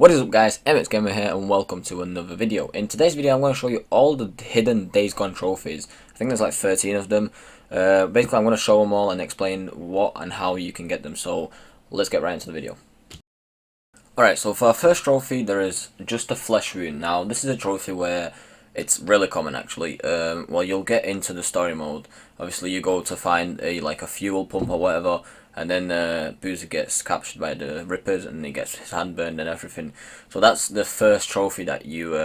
What is up guys, Amxgamer here and welcome to another video. In today's video I'm going to show you all the hidden Days Gone trophies. I think there's like 13 of them. Basically I'm going to show them all and explain what and how you can get them, so let's get right into the video. Alright, so for our first trophy there is just a flesh wound. Now this is a trophy where it's really common actually. Well, you'll get into the story mode. Obviously you go to find a fuel pump or whatever, and then Boozer gets captured by the Rippers and he gets his hand burned and everything. So that's the first trophy that you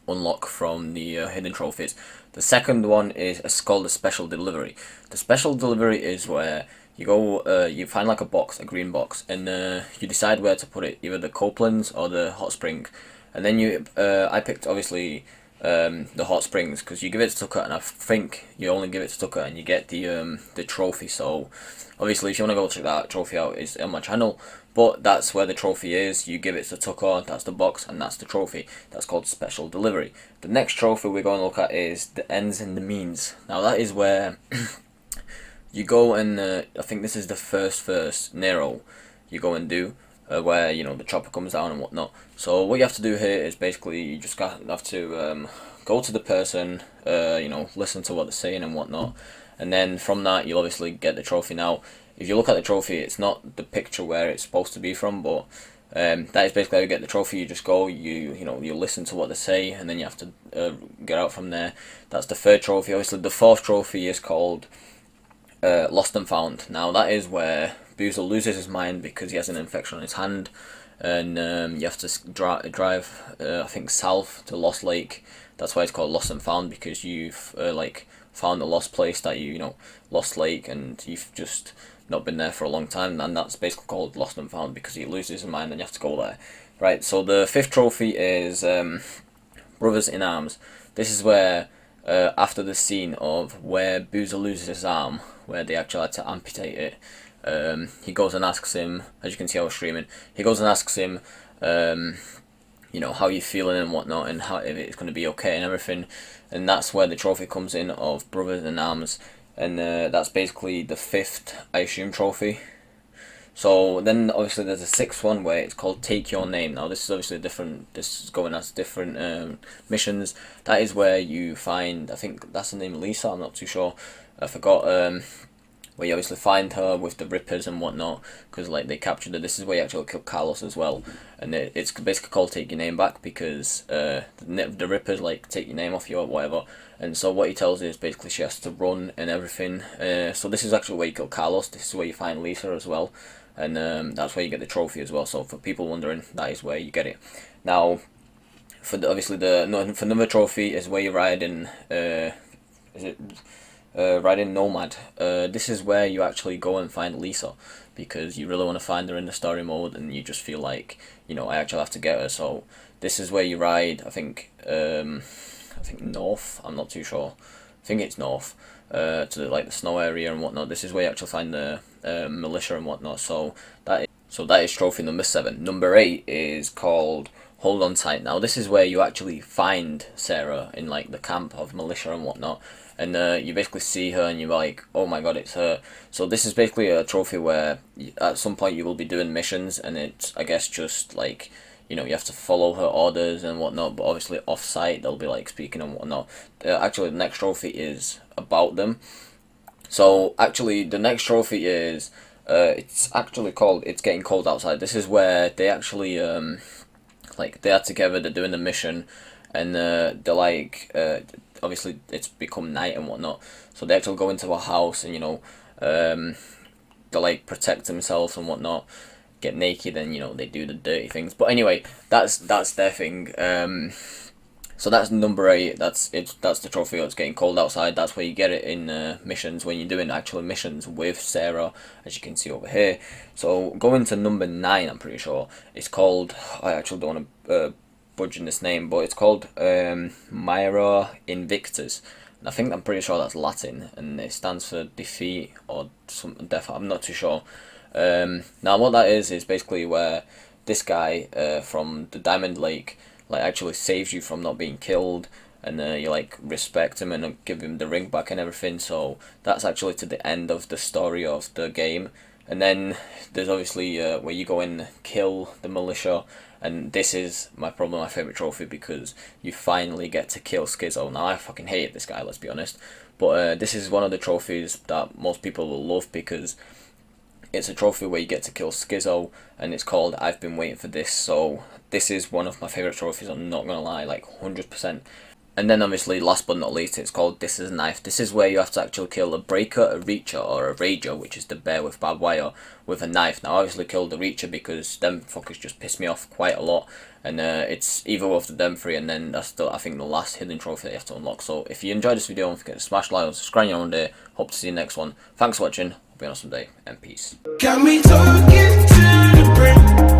unlock from the hidden trophies. The second one is called the special delivery. The special delivery is where you go, you find like a box, a green box, and you decide where to put it, either the Copelands or the hot spring. And then I picked obviously the hot springs because you give it to Tucker, and I think you only give it to Tucker and you get the trophy. So obviously if you want to go check that trophy out, it's on my channel, but that's where the trophy is. You give it to Tucker, that's the box, and that's the trophy. That's called special delivery. The next trophy we're going to look at is the ends and the means. Now that is where you go and I think this is the first Nero you go and do, where the chopper comes down and whatnot. So what you have to do here is basically you just have to go to the person, listen to what they're saying and whatnot, and then from that you'll obviously get the trophy. Now if you look at the trophy, it's not the picture where it's supposed to be from, but that is basically how you get the trophy. You just go, you listen to what they say, and then you have to get out from there. That's the third trophy. Obviously the fourth trophy is called Lost and Found. Now that is where Boozer loses his mind because he has an infection on his hand, and you have to drive I think south to Lost Lake. That's why it's called Lost and Found, because you've found a lost place that Lost Lake, and you've just not been there for a long time, and that's basically called Lost and Found because he loses his mind and you have to go there. Right, so the fifth trophy is Brothers in Arms. This is where after the scene of where Boozer loses his arm, where they actually had to amputate it, he goes and asks him, as you can see I was streaming, he goes and asks him, how you feeling and whatnot, and how if it's going to be okay and everything, and that's where the trophy comes in of Brothers in Arms, and that's basically the fifth, I assume, trophy. So then obviously there's a sixth one where it's called Take Your Name. Now this is obviously different, this is going as different missions. That is where you find, I think that's the name, Lisa, I'm not too sure, I forgot, where you obviously find her with the Rippers and whatnot, because they captured her. This is where you actually kill Carlos as well, and it's basically called Take Your Name Back because the Rippers take your name off you or whatever, and so what he tells her is basically she has to run and everything. So this is actually where you kill Carlos. This is where you find Lisa as well, and that's where you get the trophy as well. So for people wondering, that is where you get it. Now for for another trophy is where you ride in riding Nomad. This is where you actually go and find Lisa, because you really want to find her in the story mode, and you just feel like, I actually have to get her. So this is where you ride, I think north, I'm not too sure, I think it's north, to the snow area and whatnot. This is where you actually find the militia and whatnot. So that is trophy number 7. Number 8 is called Hold On Tight. Now this is where you actually find Sarah in the camp of militia and whatnot, and you basically see her and you're like, oh my god, it's her. So this is basically a trophy where at some point you will be doing missions, and it's, I guess, just you have to follow her orders and whatnot, but obviously off site they'll be speaking and whatnot. Actually the next trophy is about them. So actually the next trophy is it's actually called It's Getting Cold Outside. This is where they actually they are together, they're doing the mission, and they're obviously it's become night and whatnot, so they actually go into a house and they protect themselves and whatnot, get naked, and they do the dirty things. But anyway, that's their thing. So that's number 8. That's the trophy. It's Getting Cold Outside. That's where you get it in missions, when you're doing actual missions with Sarah, as you can see over here. So going to number 9, I'm pretty sure it's called, I actually don't want to budge in this name, but it's called Myra Invictus, and I think, I'm pretty sure that's Latin, and it stands for defeat or something, death, I'm not too sure. Now what that is basically where this guy from the Diamond Lake actually saves you from not being killed, and you respect him and give him the ring back and everything. So that's actually to the end of the story of the game. And then there's obviously where you go and kill the militia, and this is probably my favourite trophy because you finally get to kill Skizzo. Now I fucking hate this guy, let's be honest, but this is one of the trophies that most people will love because it's a trophy where you get to kill Skizzo, and it's called I've Been Waiting for This. So this is one of my favourite trophies, I'm not gonna lie, like 100%. And then obviously, last but not least, it's called This Is a Knife. This is where you have to actually kill a Breaker, a Reacher, or a Rager, which is the bear with barbed wire, with a knife. Now I obviously killed the Reacher because them fuckers just piss me off quite a lot. And it's either of them three, and then that's still, I think, the last hidden trophy that you have to unlock. So if you enjoyed this video, don't forget to smash like, subscribe on your own day. Hope to see you next one. Thanks for watching, hope you have an awesome day, and peace. Got me talking to the brim.